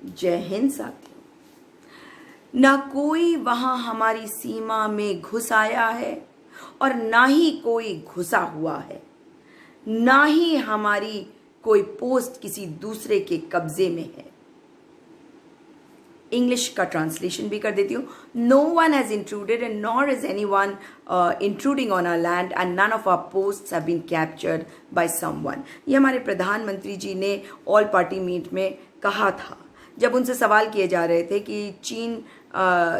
जय हिंद साथियों। ना कोई वहां हमारी सीमा में घुस आया है और ना ही कोई घुसा हुआ है, ना ही हमारी कोई पोस्ट किसी दूसरे के कब्जे में है। इंग्लिश का ट्रांसलेशन भी कर देती हूँ। No one has intruded and nor is anyone intruding on our land and none of our posts have been captured by someone. ये हमारे प्रधानमंत्री जी ने ऑल पार्टी मीट में कहा था, जब उनसे सवाल किए जा रहे थे कि चीन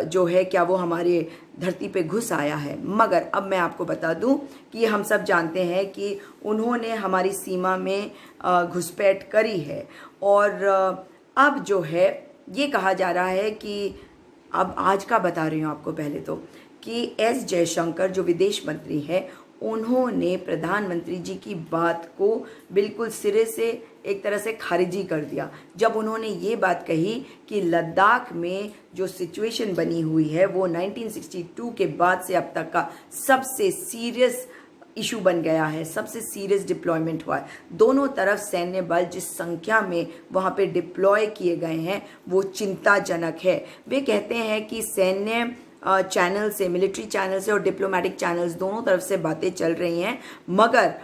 जो है क्या वो हमारे धरती पे घुस आया है। मगर अब मैं आपको बता दूं कि हम सब जानते हैं कि उन्होंने हमारी सीमा में घुसपैठ करी है और अब जो है ये कहा जा रहा है कि अब आज का बता रही हूँ आपको पहले तो कि एस जयशंकर जो विदेश मंत्री है उन्होंने प्रधानमंत्री जी की बात को बिल्कुल सिरे से एक तरह से खारिजी कर दिया, जब उन्होंने ये बात कही कि लद्दाख में जो सिचुएशन बनी हुई है वो 1962 के बाद से अब तक का सबसे सीरियस इशू बन गया है, सबसे सीरियस डिप्लॉयमेंट हुआ है। दोनों तरफ सैन्य बल जिस संख्या में वहाँ पे डिप्लॉय किए गए हैं वो चिंताजनक है। वे कहते हैं कि सैन्य चैनल से, मिलिट्री चैनल से और डिप्लोमेटिक चैनल्स दोनों तरफ से बातें चल रही हैं, मगर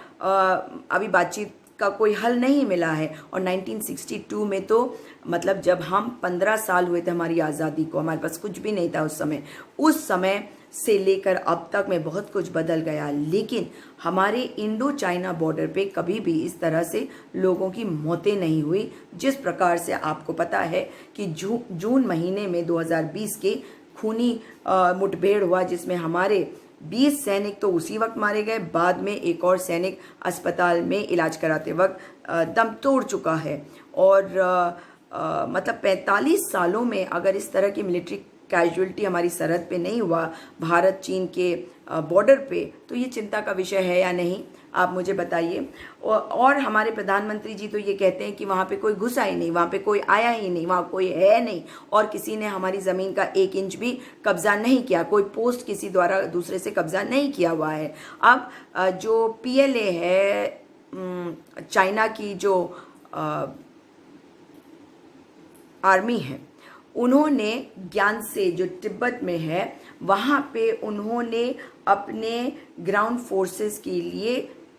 अभी बातचीत का कोई हल नहीं मिला है। और 1962 में तो मतलब जब हम 15 साल हुए थे हमारी आज़ादी को, हमारे पास कुछ भी नहीं था उस समय से लेकर अब तक में बहुत कुछ बदल गया, लेकिन हमारे इंडो चाइना बॉर्डर पे कभी भी इस तरह से लोगों की मौतें नहीं हुई। जिस प्रकार से आपको पता है कि जून महीने में 2020 के खूनी मुठभेड़ हुआ जिसमें हमारे 20 सैनिक तो उसी वक्त मारे गए, बाद में एक और सैनिक अस्पताल में इलाज कराते वक्त दम तोड़ चुका है। और मतलब 45 सालों में अगर इस तरह की मिलिट्री कैजुअलिटी हमारी सरहद पे नहीं हुआ, भारत चीन के बॉर्डर पे, तो ये चिंता का विषय है या नहीं, आप मुझे बताइए। और हमारे प्रधानमंत्री जी तो ये कहते हैं कि वहाँ पे कोई घुसा ही नहीं, वहाँ पे कोई आया ही नहीं, वहाँ कोई है नहीं और किसी ने हमारी ज़मीन का 1 इंच भी कब्जा नहीं किया, कोई पोस्ट किसी द्वारा दूसरे से कब्जा नहीं किया हुआ है। अब जो PLA है, चाइना की जो आर्मी है, उन्होंने ज्ञान से जो तिब्बत में है वहाँ पे उन्होंने अपने ग्राउंड फोर्सेस के लिए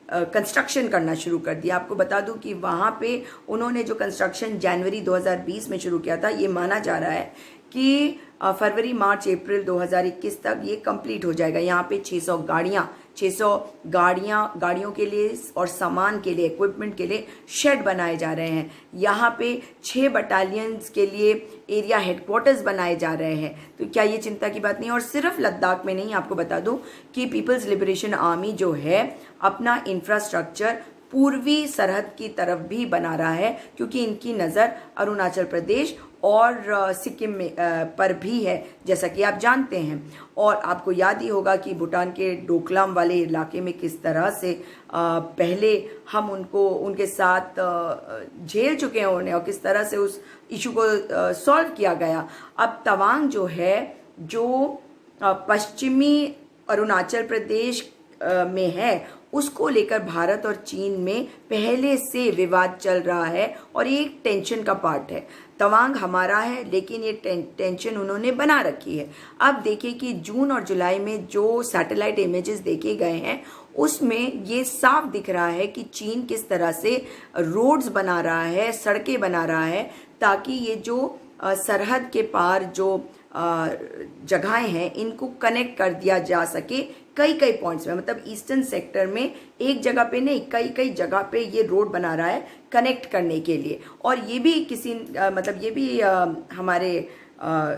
कंस्ट्रक्शन करना शुरू कर दिया। आपको बता दूं कि वहाँ पे उन्होंने जो कंस्ट्रक्शन जनवरी 2020 में शुरू किया था, ये माना जा रहा है कि फरवरी मार्च अप्रैल 2021 तक ये कंप्लीट हो जाएगा। यहाँ पे 600 गाड़ियों के लिए और सामान के लिए, इक्विपमेंट के लिए शेड बनाए जा रहे हैं। यहाँ पे 6 बटालियंस के लिए एरिया हेडक्वार्टर्स बनाए जा रहे हैं। तो क्या ये चिंता की बात नहीं? और सिर्फ लद्दाख में नहीं, आपको बता दूं कि पीपल्स लिबरेशन आर्मी जो है अपना इंफ्रास्ट्रक्चर पूर्वी सरहद की तरफ भी बना रहा है, क्योंकि इनकी नज़र अरुणाचल प्रदेश और सिक्किम में पर भी है, जैसा कि आप जानते हैं। और आपको याद ही होगा कि भूटान के डोकलाम वाले इलाके में किस तरह से पहले हम उनके साथ झेल चुके हैं उन्हें और किस तरह से उस इशू को सॉल्व किया गया। अब तवांग जो है, जो पश्चिमी अरुणाचल प्रदेश में है, उसको लेकर भारत और चीन में पहले से विवाद चल रहा है और ये एक टेंशन का पार्ट है। तवांग हमारा है, लेकिन ये टेंशन उन्होंने बना रखी है। अब देखिए कि जून और जुलाई में जो सैटेलाइट इमेजेस देखे गए हैं उसमें ये साफ दिख रहा है कि चीन किस तरह से रोड्स बना रहा है, सड़कें बना रहा है, ताकि ये जो सरहद के पार जो जगहें हैं इनको कनेक्ट कर दिया जा सके कई पॉइंट्स में। मतलब ईस्टर्न सेक्टर में एक जगह पे नहीं, कई जगह पे ये रोड बना रहा है कनेक्ट करने के लिए। और ये भी ये भी हमारे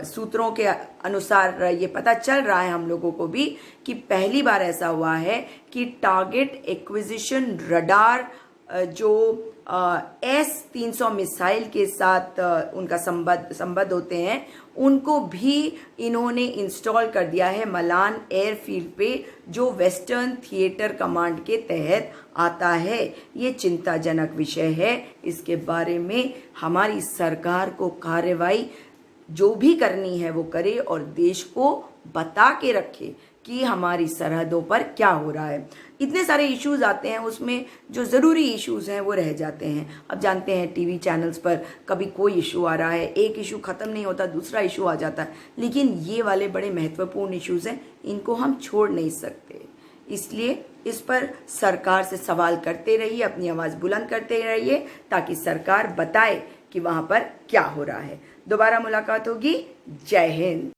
सूत्रों के अनुसार ये पता चल रहा है हम लोगों को भी कि पहली बार ऐसा हुआ है कि टारगेट एक्विजिशन रडार जो S-300 मिसाइल के साथ उनका संबद्ध होते हैं, उनको भी इन्होंने इंस्टॉल कर दिया है मलान एयरफील्ड पे, जो वेस्टर्न थिएटर कमांड के तहत आता है। ये चिंताजनक विषय है। इसके बारे में हमारी सरकार को कार्रवाई जो भी करनी है वो करे और देश को बता के रखे कि हमारी सरहदों पर क्या हो रहा है। इतने सारे इश्यूज आते हैं, उसमें जो ज़रूरी इश्यूज हैं वो रह जाते हैं। अब जानते हैं टीवी चैनल्स पर कभी कोई इशू आ रहा है, एक इशू ख़त्म नहीं होता दूसरा इशू आ जाता है, लेकिन ये वाले बड़े महत्वपूर्ण इश्यूज हैं, इनको हम छोड़ नहीं सकते। इसलिए इस पर सरकार से सवाल करते रहिए, अपनी आवाज़ बुलंद करते रहिए, ताकि सरकार बताए कि वहाँ पर क्या हो रहा है। दोबारा मुलाकात होगी। जय हिंद।